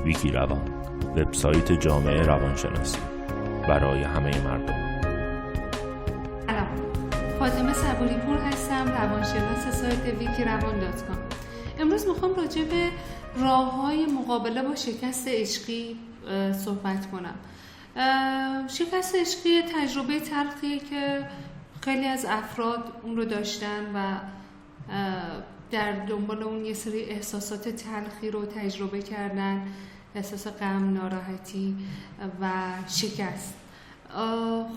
ویکی روان، وبسایت جامعه روانشناسی برای همه مردم. سلام، فاطمه صبوری پور هستم، روانشناس سایت wikiravon.com. امروز میخوام راجع به راه‌های مقابله با شکست عشقی صحبت کنم. شکست عشقی تجربه تلخیه که خیلی از افراد اون رو داشتن و در دنبال اون یه سری احساسات تلخی رو تجربه کردن، احساس غم، ناراحتی و شکست.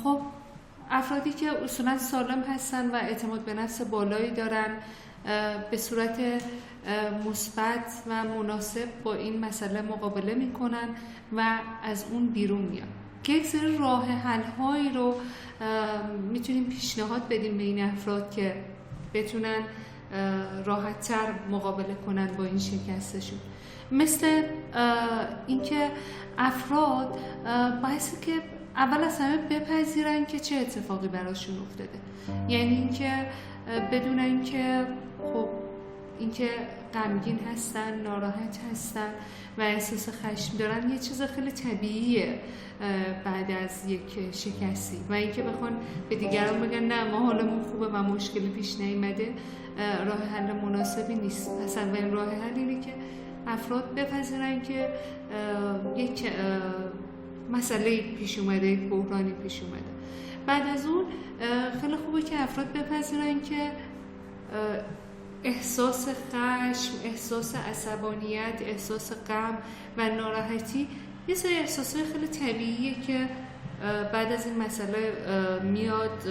خب افرادی که اصولا سالم هستن و اعتماد به نفس بالایی دارن به صورت مثبت و مناسب با این مسئله مقابله میکنن و از اون بیرون میان که یک سری راه حل هایی رو میتونیم پیشنهاد بدیم به این افراد که بتونن راحت تر مقابله کنن با این شکستشون. مثل اینکه افراد باعثی که اول از همه بپذیرن که چه اتفاقی براشون افتاده، یعنی اینکه بدونن که خب اینکه غمگین هستن، ناراحت هستن و احساس خشم دارن یه چیز خیلی طبیعیه بعد از یک شکستی، و اینکه بخوان به دیگران بگن نه ما حالمون خوبه و مشکلی پیش نیامده راه حل مناسبی نیست. اصلا این راه حل اینه که افراد بپذیرن که یک مسئله پیش اومده، یک بحرانی پیش اومده. بعد از اون خیلی خوبه که افراد بپذیرن که احساس خشم، احساس عصبانیت، احساس غم و ناراحتی یه سری احساسات خیلی طبیعیه که بعد از این مسئله میاد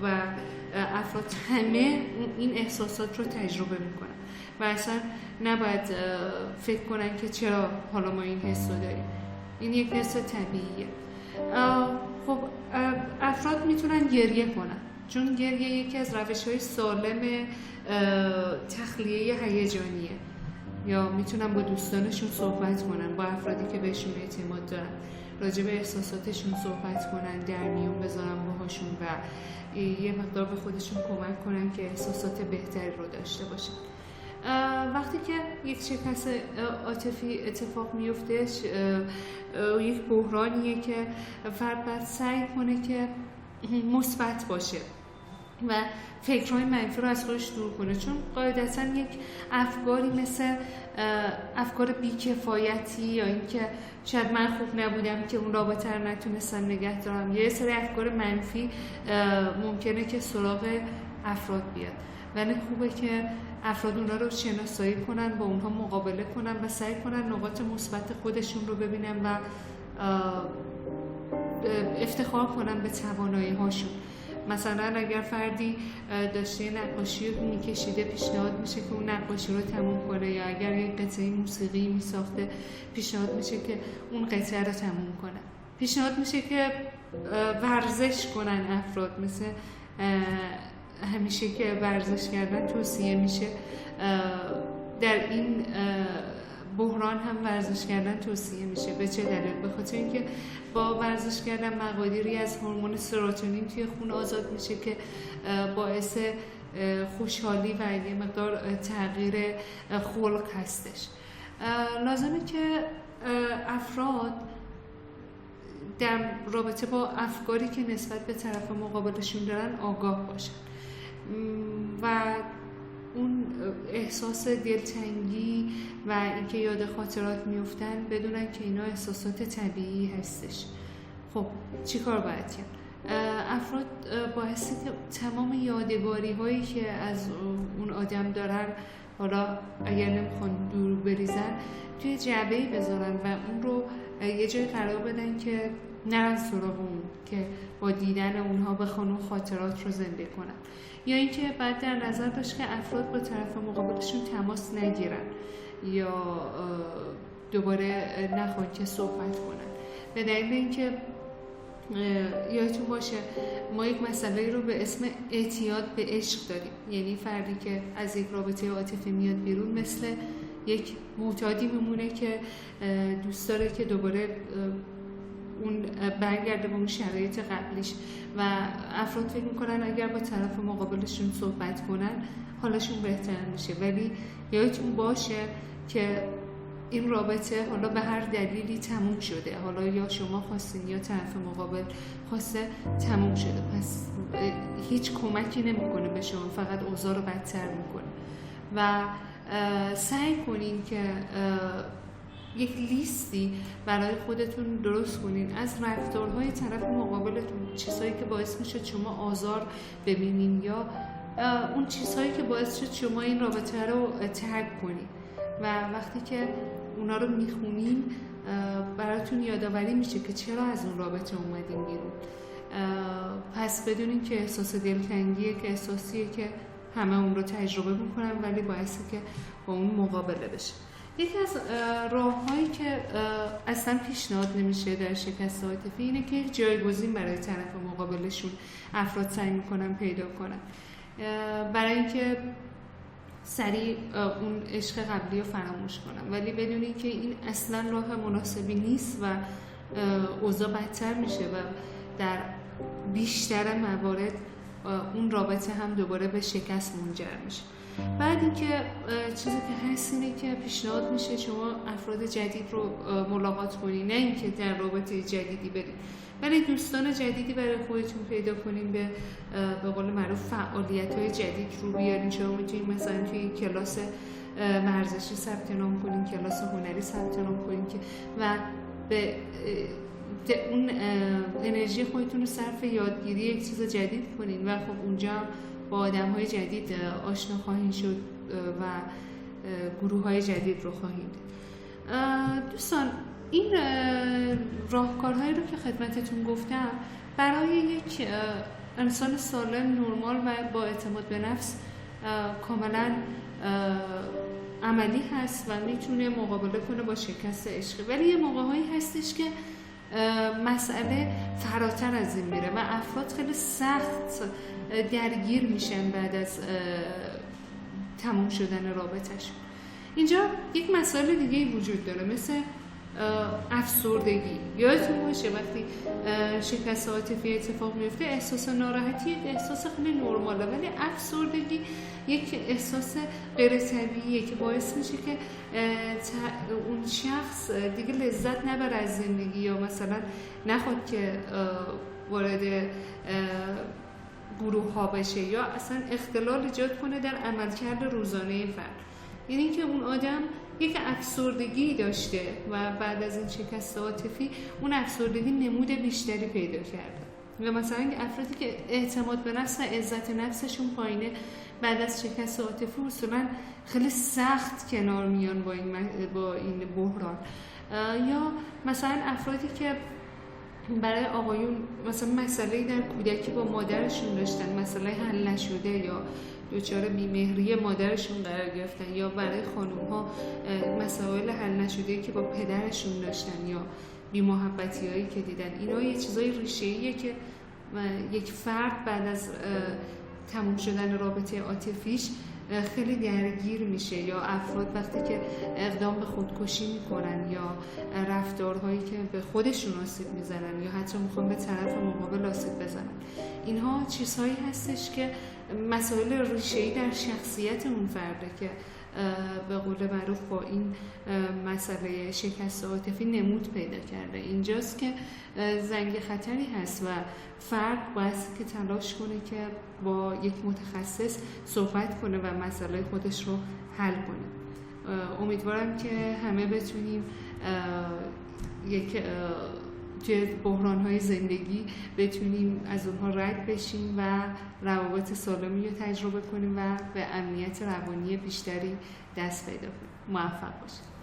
و افراد همه این احساسات رو تجربه میکنن و اصلا نباید فکر کنن که چرا حالا ما این حس رو داریم. این یک حس طبیعیه. خب افراد میتونن گریه کنن، چون گریه یکی از روش‌های سالم تخلیه هیجانیه، یا میتونن با دوستانشون صحبت کنن، با افرادی که بهشون اعتماد دارن راجع به احساساتشون صحبت کنن، در میون بذارن باهاشون و یه مقدار به خودشون کمک کنن که احساسات بهتری رو داشته باشن. وقتی که یک شکست عاطفی اتفاق میفته یک بحرانیه که فرد باید سعی کنه که مثبت باشه و فکرهای منفی رو از خودش دور کنه، چون قاعدتاً یک افکاری مثل افکار بیکفایتی یا اینکه شاید من خوب نبودم که اون رابطه رو نتونستم نگه دارم، یه سری افکار منفی ممکنه که سراغ افراد بیاد، ولی خوبه که افراد اونا رو شناسایی کنن، با اونها مقابله کنن و سعی کنن نقاط مثبت خودشون رو ببینن و افتخار کنن به توانایی هاشون. مثلا اگر فردی داشته نقاشی رو میکشیده پیشنهاد میشه که اون نقاشی رو تموم کنه، یا اگر یک قطعه موسیقی میساخته پیشنهاد میشه که اون قطعه رو تموم کنه. پیشنهاد میشه که ورزش کنن افراد، مثل همیشه که ورزش کردن توصیه میشه، در این بحران هم ورزش کردن توصیه میشه. به چه دلیل؟ به خاطر اینکه با ورزش کردن مقادیری از هورمون سروتونین توی خون آزاد میشه که باعث خوشحالی و یه مقدار تغییر خلق هستش. لازمه که افراد در رابطه با افکاری که نسبت به طرف مقابلشون دارن آگاه باشن و اون احساس دلتنگی و اینکه یاد خاطرات میفتن بدونن که اینا احساسات طبیعی هستش. خب چی کار باید کرد؟ افراد باعثی که تمام یادگاری هایی که از اون آدم دارن، حالا اگر نمیخوان دور بریزن، توی جعبه‌ای بذارن و اون رو یه جای قرار بدن که نرن سراغ اون، که با دیدن اونها بخوان اون خاطرات رو زنده کنن. یا اینکه بعد در نظر داشت که افراد با طرف مقابلشون تماس نگیرن یا دوباره نخوان که صحبت کنن، به دلیل اینکه یادتون باشه ما یک مسئله رو به اسم اعتیاد به عشق داریم. یعنی فردی که از یک رابطه عاطفی میاد بیرون مثل یک معتادی میمونه که دوست داره که دوباره اون برگرده به اون شرایط قبلیش و افراد فکر میکنن اگر با طرف مقابلشون صحبت کنن حالشون بهتر میشه. ولی یادتون باشه که این رابطه حالا به هر دلیلی تموم شده، حالا یا شما خواستین یا طرف مقابل خواسته تموم شده، پس هیچ کمکی نمیکنه به شما، فقط اوضاع رو بدتر میکنه و سعی کنین که یک لیستی برای خودتون درست کنین از رفتارهای طرف مقابلتون، چیزهایی که باعث میشه شما آزار ببینین یا اون چیزهایی که باعث شد شما این رابطه رو ترک کنین و وقتی که اونا رو میخونین براتون یادآوری میشه که چرا از اون رابطه اومدین بیرون. پس بدونین که احساس دلتنگیه که احساسیه که همه اون رو تجربه میکنن ولی باعثه که با اون مقابله بشه. یکی از راه‌هایی که اصلا پیشنهاد نمیشه در شکست عاطفی اینه که یک جایگزین برای طرف مقابلشون افراد سعی میکنن پیدا کنن برای اینکه سریع اون عشق قبلی رو فراموش کنن، ولی بدونی که این اصلا راه مناسبی نیست و اوضاع بدتر میشه و در بیشتر موارد اون رابطه هم دوباره به شکست منجر میشه. بعد اینکه چیزی که هست اینه که پیشنهاد میشه شما افراد جدید رو ملاقات کنین، نه اینکه در رابطه جدیدی برید، ولی دوستان جدیدی برای خودتون پیدا کنین، به قول معروف فعالیت‌های جدید رو بیارین. شما میتونین مثلا توی کلاس ورزشی ثبت نام کنین، کلاس هنری ثبت نام کنین که و به اون انرژی خودتون رو صرف یادگیری یک چیز جدید کنین و خب اونجا با آدم‌های جدید آشنا خواهید شد و گروه‌های جدید رو خواهید دید. دوستان این راهکارهایی رو که خدمتتون گفتم برای یک انسان سالم، نرمال و با اعتماد به نفس کاملا عملی هست و میتونه مقابله کنه با شکست عشقی، ولی یه موقع‌هایی هستش که مسئله فراتر از این میره و افراد خیلی سخت درگیر میشن بعد از تموم شدن رابطه‌شون. اینجا یک مسئله دیگه وجود داره مثل افسردگی. یادتون باشه وقتی شکست عاطفی اتفاق میفته احساس ناراحتی یک احساس خیلی نرماله، ولی افسردگی یک احساس غیر طبیعیه که باعث میشه که اون شخص دیگه لذت نبره از زندگی یا مثلا نخواد که وارد گروه ها بشه یا اصلا اختلال ایجاد کنه در عملکرد روزانه فرد. یعنی که اون آدم یک افسردگی داشته و بعد از این شکست عاطفی اون افسردگی نمود بیشتری پیدا کرده و مثلا افرادی که اعتماد به نفس و عزت نفسشون پایینه بعد از شکست عاطفی اصولا خیلی سخت کنار میان با این بحران. یا مثلا افرادی که برای آقایون مثلا مسئله در کودکی با مادرشون داشتن، مسئله حل نشده یا دچار بیمهری مادرشون قرار گرفتن، یا برای خانوم‌ها مسائل حل نشده که با پدرشون داشتن یا بی‌محبتی‌هایی که دیدن. اینا یه چیزای ریشه‌ایه که یک فرد بعد از تموم شدن رابطه عاطفیش خیلی درگیر میشه، یا افراد وقتی که اقدام به خودکشی میکنن یا رفتارهایی که به خودشون آسیب میزنن یا حتی میخوان به طرف مقابل آسیب بزنن، اینها چیزهایی هستش که مسائل ریشه‌ای در شخصیت اون فرده که به قول معروف با این مسئله شکست عاطفی نمود پیدا کرده. اینجاست که زنگ خطری هست و فرد باید که تلاش کنه که با یک متخصص صحبت کنه و مسئله خودش رو حل کنه. امیدوارم که همه بتونیم توی بحران‌های زندگی بتونیم از اونها رد بشیم و روابط سالمی رو تجربه کنیم و به امنیت روانی بیشتری دست پیدا کنیم. موفق باشید.